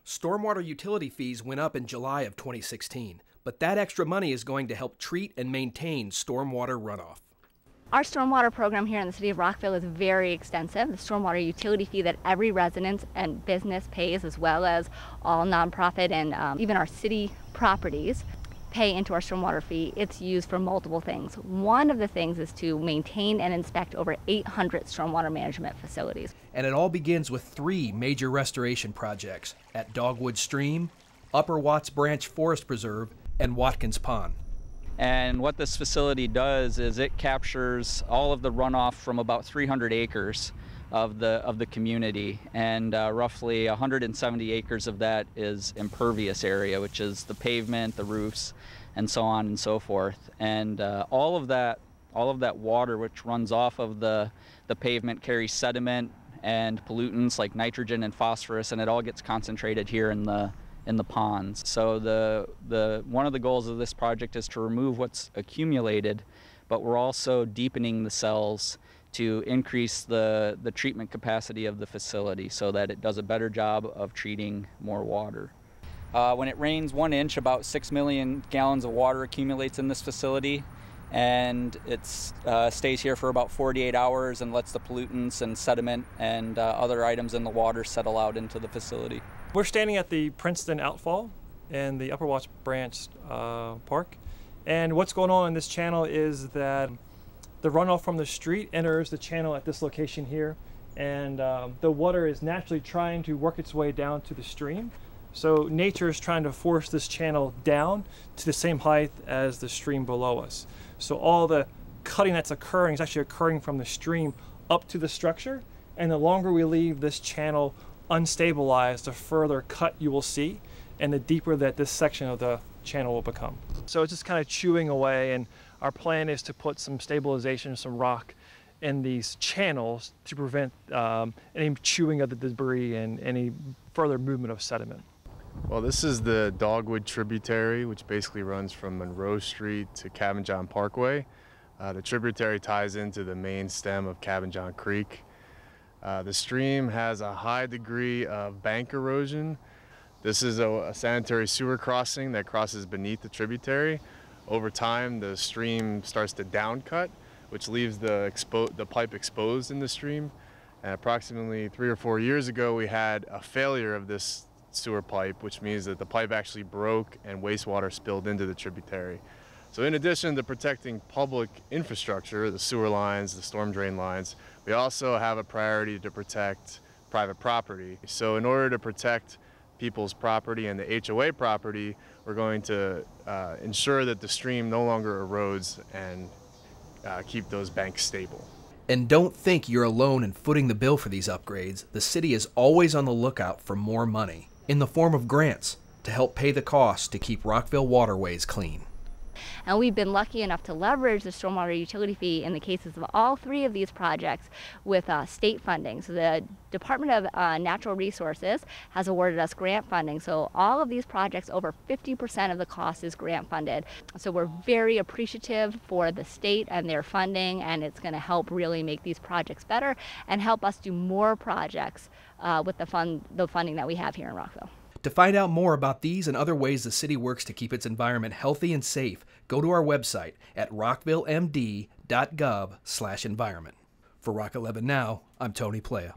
Stormwater utility fees went up in July of 2016, but that extra money is going to help treat and maintain stormwater runoff. Our stormwater program here in the city of Rockville is very extensive. The stormwater utility fee that every resident and business pays, as well as all nonprofit and even our city properties, pay into our stormwater fee. It's used for multiple things. One of the things is to maintain and inspect over 800 stormwater management facilities. And it all begins with 3 major restoration projects at Dogwood Stream, Upper Watts Branch Forest Preserve, and Watkins Pond. And what this facility does is it captures all of the runoff from about 300 acres of the community, and roughly 170 acres of that is impervious area, which is the pavement, the roofs, and so on and so forth. And all of that water which runs off of the pavement carries sediment and pollutants like nitrogen and phosphorus, and it all gets concentrated here in the ponds. So one of the goals of this project is to remove what's accumulated, but we're also deepening the cells to increase the treatment capacity of the facility so that it does a better job of treating more water. When it rains 1 inch, about 6 million gallons of water accumulates in this facility, and it stays here for about 48 hours and lets the pollutants and sediment and other items in the water settle out into the facility. We're standing at the Princeton outfall in the Upper Watts Branch Park, and what's going on in this channel is that the runoff from the street enters the channel at this location here, and the water is naturally trying to work its way down to the stream. So nature is trying to force this channel down to the same height as the stream below us. So all the cutting that's occurring is actually occurring from the stream up to the structure, and the longer we leave this channel unstabilized, the further cut you will see, and the deeper that this section of the channel will become. So it's just kind of chewing away, and our plan is to put some stabilization, some rock in these channels to prevent any chewing of the debris and any further movement of sediment. Well, this is the Dogwood tributary, which basically runs from Monroe Street to Cabin John Parkway. The tributary ties into the main stem of Cabin John Creek. The stream has a high degree of bank erosion. This is a sanitary sewer crossing that crosses beneath the tributary. Over time, the stream starts to downcut, which leaves the pipe exposed in the stream. And approximately 3 or 4 years ago, we had a failure of this sewer pipe, which means that the pipe actually broke and wastewater spilled into the tributary. So in addition to protecting public infrastructure, the sewer lines, the storm drain lines, we also have a priority to protect private property. So in order to protect people's property and the HOA property, we're going to ensure that the stream no longer erodes and keep those banks stable. And don't think you're alone in footing the bill for these upgrades. The city is always on the lookout for more money in the form of grants to help pay the cost to keep Rockville waterways clean. And we've been lucky enough to leverage the stormwater utility fee in the cases of all 3 of these projects with state funding. So the Department of Natural Resources has awarded us grant funding. So all of these projects, over 50% of the cost is grant funded. So we're very appreciative for the state and their funding, and it's going to help really make these projects better and help us do more projects with the funding that we have here in Rockville. To find out more about these and other ways the city works to keep its environment healthy and safe, go to our website at rockvillemd.gov/environment. For Rock 11 Now, I'm Tony Plaia.